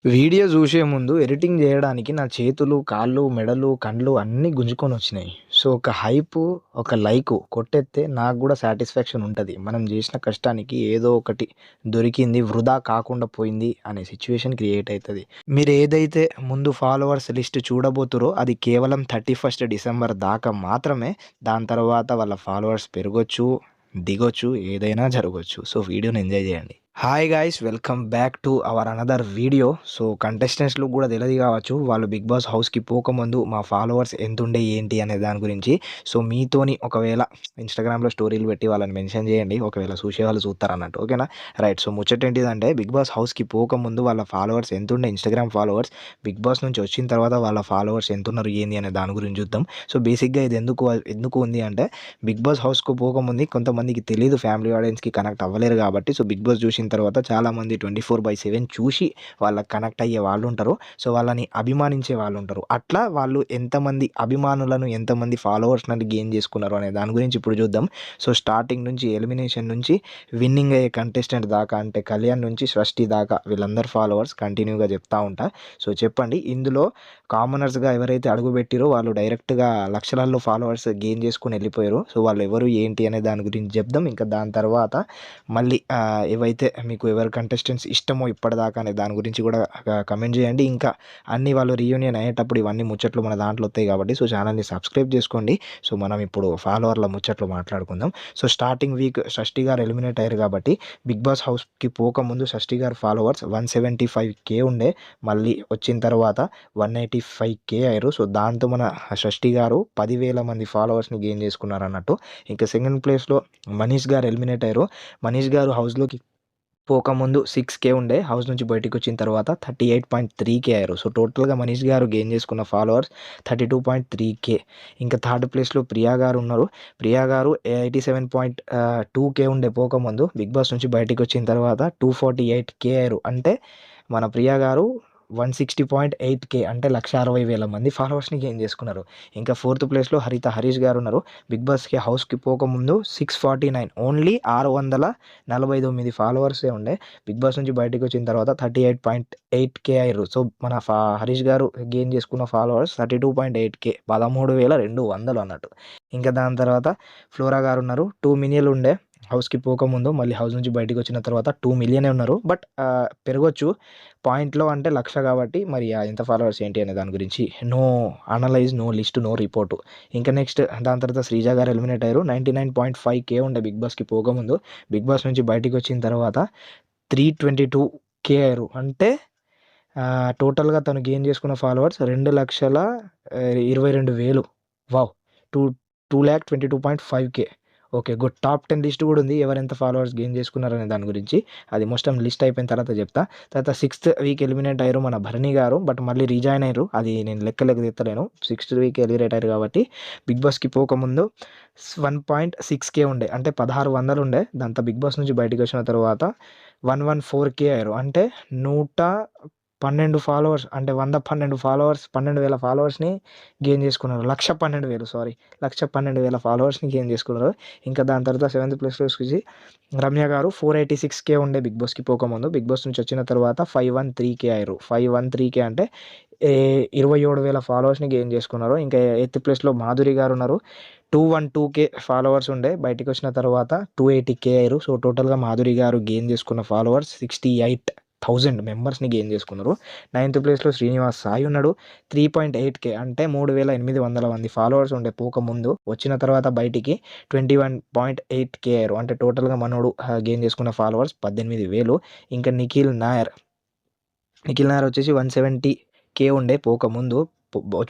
Video చూసే ముందు editing చేయడానికి నా చేతులు, కాళ్ళు, మెడలు, కండ్లు అన్నీ గుంజుకొనొచ్చినాయి. సో, ఒక హైపు, ఒక లైకు కొట్టేత్తే నాకు గూడా సాటిస్ఫాక్షన్ ఉంటది. మనం జేసిన కష్టానికి ఏదో ఒకటి దొరికింది, వృధా కాకుండా పోయింది అనే సిట్యుయేషన్ క్రియేట్ అయితది. మీరేదైతే ముందు ఫాలోవర్స్ లిస్ట్ చూడబోతుర్రో అది కేవలం 31 డిసెంబర్ దాకా మాత్రమే. దాని తర్వాత వాళ్ళ ఫాలోవర్స్ పెరగొచ్చు, దిగొచ్చు, ఏదైనా జరగొచ్చు. సో, వీడియోని ఎంజాయ్ జేయండి. Hi guys, welcome back to our another video. So, కంటెస్టెంట్స్‌లు గూడా తెలది గావచ్చు. వాళ్ళు 'బిగ్ బాస్' హౌస్‌కి పోకముందు మా ఫాలోవర్స్ ఎంతుండే ఏంటి అనే దాని గురించి. సో, మీతోని ఒకవేళ ఇన్‌స్టాగ్రామ్‌లో స్టోరీలు పెట్టి వాళ్ళని మెన్షన్ చేయండి. ఒకవేళ చూసేవాళ్ళు చూత్తారన్నట్టు. ఓకేనా? రైట్. సో, ముచ్చటేంటిదంటే 'బిగ్ బాస్' హౌస్‌కి పోకముందు వాళ్ళ ఫాలోవర్స్ ఎంతుండే ఇన్‌స్టాగ్రామ్ ఫాలోవర్స్, 'బిగ్ బాస్' నుంచి వచ్చిన తర్వాత వాళ్ళ ఫాలోవర్స్ ఎంతున్నారు ఏంది అనే దాని గురించి చూద్దాం. సో, బేసిక్‌గా ఇది ఎందుకు ఉంది అంటే 'బిగ్ బాస్' హౌస్‌కు పోకముందు కొంతమందికి తెలీదు, ఫ్యామిలీ ఆడియన్స్‌కి కనెక్ట్ అవ్వలేరు కాబట్టి. సో, 'బిగ్ బాస్' చూసిన తర్వాత చాలామంది 24/7 చూసి వాళ్ళకి కనెక్ట్ అయ్యే వాళ్ళుంటారు. సో, వాళ్ళని అభిమానించే వాళ్ళుంటారు. అట్లా వాళ్ళు ఎంతమంది అభిమానులను, ఎంతమంది ఫాలోవర్స్‌ని గెయిన్ చేసుకున్నారు అనే దాని గురించి ఇప్పుడు చూద్దాం. సో, స్టార్టింగ్ నుంచి ఎలిమినేషన్ నుంచి విన్నింగ్ అయ్యే కంటెస్టెంట్ దాకా, అంటే కళ్యాణ్ నుంచి సృష్టి దాకా వీళ్ళందరి ఫాలోవర్స్ కంటిన్యూగా చెప్తా ఉంటా. సో, చెప్పండి, ఇందులో కామనర్స్‌గా ఎవరైతే అడుగుపెట్టిరో వాళ్ళు డైరెక్ట్‌గా లక్షలలో ఫాలోవర్స్ గెయిన్ చేసుకొని వెళ్ళిపోయారు. సో, వాళ్ళు ఎవరు ఏంటి అనే దాని గురించి చెప్దాం. ఇంకా దాని తర్వాత మళ్ళీ ఏవైతే మీకు ఎవరు కంటెస్టెంట్స్ ఇష్టమో ఇప్పటిదాకా అనే దాని గురించి కూడా కమెంట్ చేయండి. ఇంకా అన్నీ వాళ్ళు రీయూనియన్ అయ్యేటప్పుడు ఇవన్నీ ముచ్చట్లు మన దాంట్లో వస్తాయి కాబట్టి సో, ఛానల్ని సబ్స్క్రైబ్ చేసుకోండి. సో, మనం ఇప్పుడు ఫాలోవర్ల ముచ్చట్లు మాట్లాడుకుందాం. సో, స్టార్టింగ్ వీక్ షష్ఠి గారు ఎలిమినేట్ అయ్యారు కాబట్టి 'బిగ్ బాస్' హౌస్‌కి పోకముందు షష్ఠి గారి ఫాలోవర్స్ 175K ఉండే. మళ్ళీ వచ్చిన తర్వాత 185K అయ్యారు. సో, దాంతో మన షష్ఠి గారు 10,000 మంది ఫాలోవర్స్‌ని గెయిన్ చేసుకున్నారన్నట్టు. ఇంకా సెకండ్ ప్లేస్‌లో మనీష్ గారు ఎలిమినేట్ అయ్యారు. మనీష్ గారు హౌస్‌లోకి పోకముందు 6K ఉండే. హౌస్ నుంచి బయటికొచ్చిన తర్వాత 38.3K అయ్యారు. సో, టోటల్‌గా మనీష్ గారు గెయిన్ చేసుకున్న ఫాలోవర్స్ 32.3K. ఇంకా థర్డ్ ప్లేస్‌లో ప్రియా గారు ఉన్నారు. ప్రియా గారు 87.2K ఉండే పోకముందు. 'బిగ్ బాస్' నుంచి బయటికొచ్చిన తర్వాత 248K అయ్యారు. అంటే మన ప్రియా గారు 160.8K, అంటే 1,60,000 మంది ఫాలోవర్స్‌ని గెయిన్ చేసుకున్నారు. ఇంకా ఫోర్త్ ప్లేస్‌లో హరీష్ గారు ఉన్నారు. 'బిగ్ బాస్'కి హౌస్‌కి పోకముందు 649, ఓన్లీ 649 ఫాలోవర్సే ఉండే. 'బిగ్ బాస్' నుంచి బయటికొచ్చిన తర్వాత 38.8K అయ్యారు. సో, మన హరీష్ గారు గెయిన్ చేసుకున్న ఫాలోవర్స్ 32.8K, 13,200 అన్నట్టు. ఇంకా దాని తర్వాత ఫ్లోరా గారు ఉన్నారు. 2 మిలియన్‌లు ఉండే హౌస్‌కి పోకముందు. మళ్ళీ హౌస్ నుంచి బయటికొచ్చిన తర్వాత 2 మిలియనే ఉన్నారు. బట్ పెరగొచ్చు. పాయింట్‌లో అంటే 1,00,000 కాబట్టి మరి ఎంత ఫాలోవర్స్ ఏంటి అనే దాని గురించి no analyse, no list, no report. ఇంకా నెక్స్ట్ దాని తర్వాత శ్రీజ గారు ఎలిమినేట్ అయ్యారు. 99.5K ఉండే 'బిగ్ బాస్'కి పోకముందు. 'బిగ్ బాస్' నుంచి బయటికొచ్చిన తర్వాత 322K అయ్యారు. అంటే టోటల్‌గా తను గెయిన్ చేసుకున్న followers 2,22,000. Wow! Two 2,22.5K. Okay, good. Top 10 list కూడా ఉంది. ఎవరెంత ఫాలోవర్స్ గెయిన్ చేసుకున్నారనే దాని గురించి. అది మొత్తం లిస్ట్ అయిపోయిన తర్వాత చెప్తా. తర్వాత సిక్స్త్ వీక్ ఎలిమినేట్ అయ్యారు మన భరణి గారు. బట్ మళ్ళీ రీజాయిన్ అయ్యారు. అది నేను లెక్కలోకి తీత్తలేను. సిక్స్త్ వీక్ ఎలిమినేట్ అయ్యారు కాబట్టి 'బిగ్ బాస్'కి పోకముందు 1.6K ఉండే. అంటే 1,600 ఉండే. దాంతో 'బిగ్ బాస్' నుంచి బయటికి వచ్చిన తర్వాత 114K అయ్యారు. అంటే 112 ఫాలోవర్స్, అంటే 112 ఫాలోవర్స్, 12,000 ఫాలోవర్స్‌ని గెయిన్ చేసుకున్నారు. 1,12,000 సారీ. 112,000 ఫాలోవర్స్‌ని గెయిన్ చేసుకున్నారు. ఇంకా దాని తర్వాత సెవెంత్ ప్లేస్‌లో వచ్చేసి రమ్య గారు 486K ఉండే 'బిగ్ బాస్'కి పోకముందు. 'బిగ్ బాస్' నుంచి వచ్చిన తర్వాత 513K అయ్యారు. 513K అంటే 27,000 ఫాలోవర్స్‌ని గెయిన్ చేసుకున్నారు. ఇంకా ఎయిత్ ప్లేస్‌లో మాధురి గారు ఉన్నారు. 212K ఫాలోవర్స్ ఉండే. బయటికొచ్చిన తర్వాత 280K అయ్యారు. సో, టోటల్‌గా మాధురి గారు గెయిన్ చేసుకున్న ఫాలోవర్స్ 68,000 మెంబర్స్‌ని గెయిన్ చేసుకున్నారు. నైన్త్ ప్లేస్‌లో శ్రీనివాస్ సాయి ఉన్నాడు. 3.8K, అంటే 3,800 మంది ఫాలోవర్స్ ఉండే పోకముందు. వచ్చిన తర్వాత బయటికి 21.8K అయ్యారు. అంటే టోటల్‌గా మనోడు గెయిన్ చేసుకున్న ఫాలోవర్స్ 18,000. ఇంకా నిఖిల్ నాయర్ వచ్చేసి 170K ఉండే పోకముందు.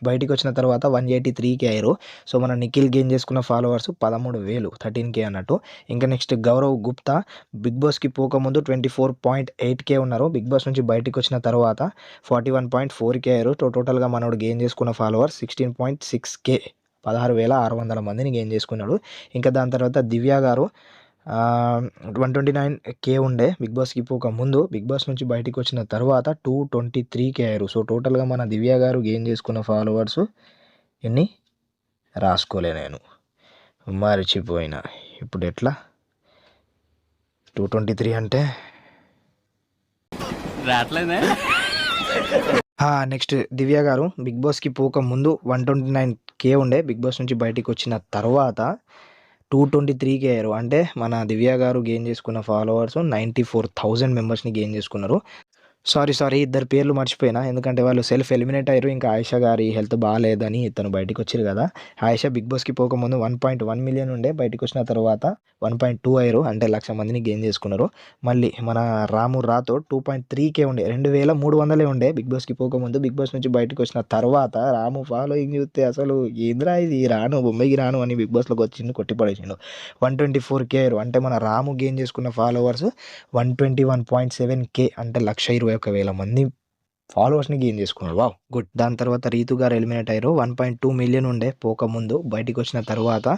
బయటికొచ్చిన తర్వాత 183K అయ్యారు. సో, మన నిఖిల్ గెయిన్ చేసుకున్న ఫాలోవర్స్ 13,000, 13K అన్నట్టు. ఇంకా నెక్స్ట్ గౌరవ్ గుప్తా 'బిగ్ బాస్'కి పోకముందు 24.8K ఉన్నారు. 'బిగ్ బాస్' నుంచి బయటికొచ్చిన తర్వాత 41.4K అయ్యారు. టోటల్‌గా మనోడు గెయిన్ చేసుకున్న ఫాలోవర్స్ 16.6K, 16,600 మందిని గెయిన్ చేసుకున్నాడు. ఇంకా దాని తర్వాత దివ్య గారు 129K ఉండే 'బిగ్ బాస్'కి పోకముందు. 'బిగ్ బాస్' నుంచి బయటికొచ్చిన తర్వాత 223K అయ్యారు. సో, టోటల్‌గా మన దివ్య గారు గెయిన్ చేసుకున్న ఫాలోవర్స్ ఎన్ని రాసుకోలే నేను, మర్చిపోయినా. ఇప్పుడెట్లా? 223 అంటే రావట్లేదే. నెక్స్ట్ దివ్య గారు బిగ్ బాస్‌కి పోకముందు 129,000 ఉండే. బిగ్ బాస్ నుంచి బయటికొచ్చిన తర్వాత 223,000 అయ్యారు. అంటే మన దివ్య గారు గెయిన్ చేసుకున్న ఫాలోవర్స్ 94,000 మెంబర్స్‌ని గెయిన్ చేసుకున్నారు. సారీ. ఇద్దరి పేర్లు మర్చిపోయినా. ఎందుకంటే వాళ్ళు సెల్ఫ్ ఎలిమినేట్ అయ్యారు. ఇంకా ఆయిషా గారి హెల్త్ బాలేదని తను బయటికొచ్చిర్రు గదా! ఆయిషా బిగ్ బాస్‌కి పోకముందు 1.1 మిలియన్ ఉండే. బయటికొచ్చిన తర్వాత 1.2 అయ్యారు. అంటే 1,00,000 మందిని గెయిన్ చేసుకున్నారు. మళ్ళీ మన రాము రాథోడ్ 2.3K ఉండే. 2,300 ఉండే బిగ్ బాస్‌కి పోకముందు. బిగ్ బాస్ నుంచి బయటికొచ్చిన తర్వాత రాము ఫాలోయింగ్ చూస్తే అసలు ఏందిరా ఇది రాను బొంబాయికి రాను అని బిగ్ బాస్‌లోకి వచ్చిండు కొట్టి పడేసిండు. 124K అయ్యారు. అంటే మన రాము గెయిన్ చేసుకున్న ఫాలోవర్స్ 121.7K అంటే 1,21,000 మంది ఫాలోవర్స్‌ని గెయిన్ చేసుకున్నాడు. వావ్! గుడ్. దాని తర్వాత రీతు గారు ఎలిమినేట్ అయ్యారు. 1.2 మిలియన్ ఉండే పోకముందు. బయటికొచ్చిన తర్వాత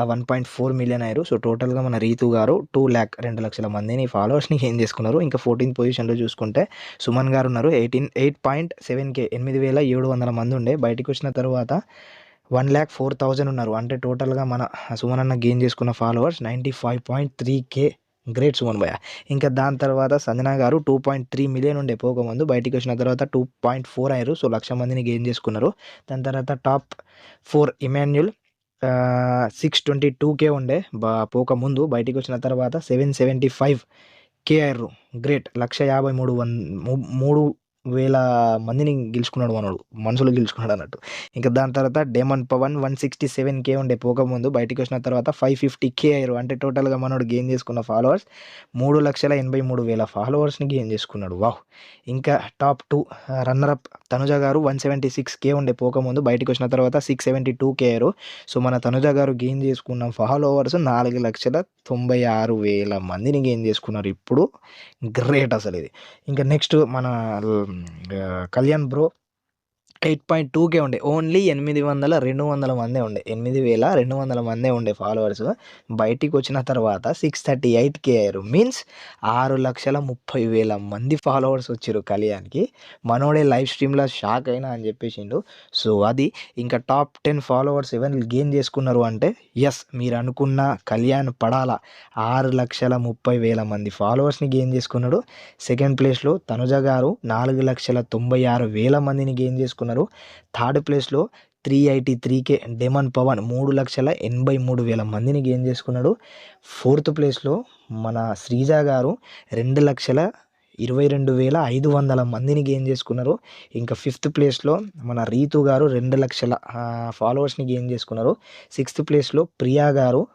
1.4 మిలియన్ అయ్యారు. సో, టోటల్‌గా మన రీతు గారు 2,00,000 మందిని ఫాలోవర్స్‌ని గెయిన్ చేసుకున్నారు. ఇంకా 14థ్ పొజిషన్‌లో చూసుకుంటే సుమన్ గారు ఉన్నారు. 8.7K 8,700 మంది ఉండే. బయటికొచ్చిన తర్వాత 1,04,000 ఉన్నారు. అంటే టోటల్‌గా మన సుమన్ అన్న గెయిన్ చేసుకున్న ఫాలోవర్స్ 95.3K. గ్రేట్ సుమన్ భయ్య. ఇంకా దాని తర్వాత సంజన గారు 2.3 మిలియన్ ఉండే పోకముందు. బయటికొచ్చిన తర్వాత 2.4 అయ్యారు. సో, 1,00,000 మందిని గెయిన్ చేసుకున్నారు. దాని తర్వాత టాప్ 4 ఇమాన్యుల్ 622K ఉండే పోకముందు. బయటికొచ్చిన తర్వాత 775K అయ్యారు. గ్రేట్. 1,53,000 మందిని గెలుచుకున్నాడు మనోడు. మనుషులు గెలుచుకున్నాడన్నట్టు. ఇంకా దాని తర్వాత డేమన్ పవన్ 167K ఉండే పోకముందు. బయటికొచ్చిన తర్వాత 550K అయ్యారు. అంటే టోటల్‌గా మనోడు గెయిన్ చేసుకున్న ఫాలోవర్స్ 3,83,000 ఫాలోవర్స్‌ని గెయిన్ చేసుకున్నాడు. వావ్! ఇంకా టాప్ 2 రన్నర్ అప్ తనుజ గారు 176K ఉండే పోకముందు. బయటికొచ్చిన తర్వాత 672K అయ్యారు. సో, మన తనుజ గారు గెయిన్ చేసుకున్న ఫాలోవర్స్ 4,96,000 మందిని గెయిన్ చేసుకున్నారు ఇప్పుడు. గ్రేట్ అసలిది. ఇంకా నెక్స్ట్ మన కళ్యాణ్ బ్రో 8.2K ఉండే. ఓన్లీ 200 మందే ఉండే. 8,200 మందే ఉండే ఫాలోవర్స్. బయటికొచ్చిన తర్వాత 638K అయ్యారు. మీన్స్ 6,30,000 మంది ఫాలోవర్స్ వచ్చిర్రు కళ్యాణ్‌కి. మనోడే లైవ్ స్ట్రీమ్‌లో షాక్ అయినా అని చెప్పేసిండు. సో, అది. ఇంకా టాప్ 10 ఫాలోవర్స్ ఎవరు గెయిన్ చేసుకున్నారు అంటే యెస్ మీరనుకున్న కళ్యాణ్ పడాల 6,30,000 మంది ఫాలోవర్స్‌ని గెయిన్ చేసుకున్నాడు. సెకండ్ ప్లేస్‌లో తనుజ గారు 4,96,000 మందిని గెయిన్ చేసుకున్నారు. థర్డ్ ప్లేస్‌లో 383K డెమన్ పవన్ 3,83,000 మందిని గెయిన్ చేసుకున్నాడు. ఫోర్త్ ప్లేస్‌లో మన శ్రీజ గారు 2,22,500 మందిని గెయిన్ చేసుకున్నారు. ఇంకా ఫిఫ్త్ ప్లేస్‌లో మన రీతు గారు 2,00,000 ఫాలోవర్స్‌ని గెయిన్ చేసుకున్నారు. సిక్స్త్ ప్లేస్‌లో ప్రియా గారు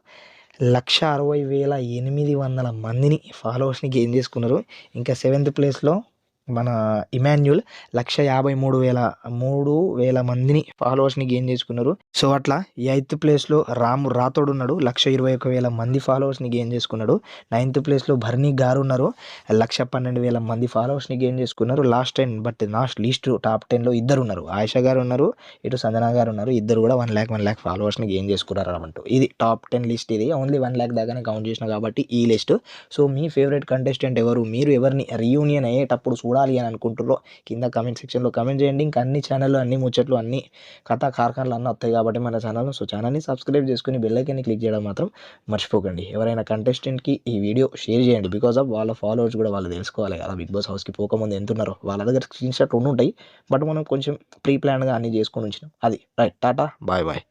1,60,800 మందిని ఫాలోవర్స్‌ని గెయిన్ చేసుకున్నారు. ఇంకా సెవెంత్ ప్లేస్‌లో మన ఇమాన్యుల్ 1,53,000 మందిని ఫాలోవర్స్‌ని గెయిన్ చేసుకున్నారు. సో, అట్లా ఎయిత్ ప్లేస్‌లో రాము రాథోడ్ ఉన్నాడు. 1,21,000 మంది ఫాలోవర్స్‌ని గెయిన్ చేసుకున్నాడు. నైన్త్ ప్లేస్‌లో భరణి గారు ఉన్నారు. 1,12,000 మంది ఫాలోవర్స్‌ని గెయిన్ చేసుకున్నారు. Last 10 but not least top 10లో ఇద్దరున్నారు. ఆయిషా గారు ఉన్నారు. ఇటు సంజన గారు ఉన్నారు. ఇద్దరు కూడా 1,00,000 ఫాలోవర్స్‌ని గెయిన్ చేసుకున్నారన్నమాట. ఇది టాప్ 10 లిస్ట్ ఇది. ఓన్లీ 1,00,000 దాకానే కౌంట్ చేసిన కాబట్టి ఈ లిస్ట్. సో, మీ ఫేవరెట్ కంటెస్టెంట్ ఎవరు? మీరు ఎవరిని రీయూనియన్ అయ్యేటప్పుడు చూడాలి అని అనుకుంటుర్రో కింద కామెంట్ సెక్షన్‌లో కామెంట్ చేయండి. ఇంకా అన్ని ఛానల్‌లు, అన్ని ముచ్చట్లు, అన్ని కథా కార్ఖానాలు అన్నీ వస్తాయి కాబట్టి మన ఛానల్. సో, ఛానల్‌ని సబ్స్క్రైబ్ చేసుకొని బెల్ ఐకాన్ని క్లిక్ చేయడం మాత్రం మర్చిపోకండి. ఎవరైనా కంటెస్టెంట్‌కి ఈ వీడియో షేర్ చేయండి. బికాజ్ ఆఫ్ వాళ్ళ ఫాలోవర్స్ కూడా వాళ్ళు తెలుసుకోవాలి కదా! బిగ్ బాస్ హౌస్‌కి పోకముందు ఎంతున్నారో. వాళ్ళ దగ్గర స్క్రీన్‌షాట్ ఉండుంటాయి. బట్ మనం కొంచెం ప్రీ ప్లాన్‌గా అన్నీ చేసుకొని ఉంచినాం. అది. రైట్. టాటా. బాయ్.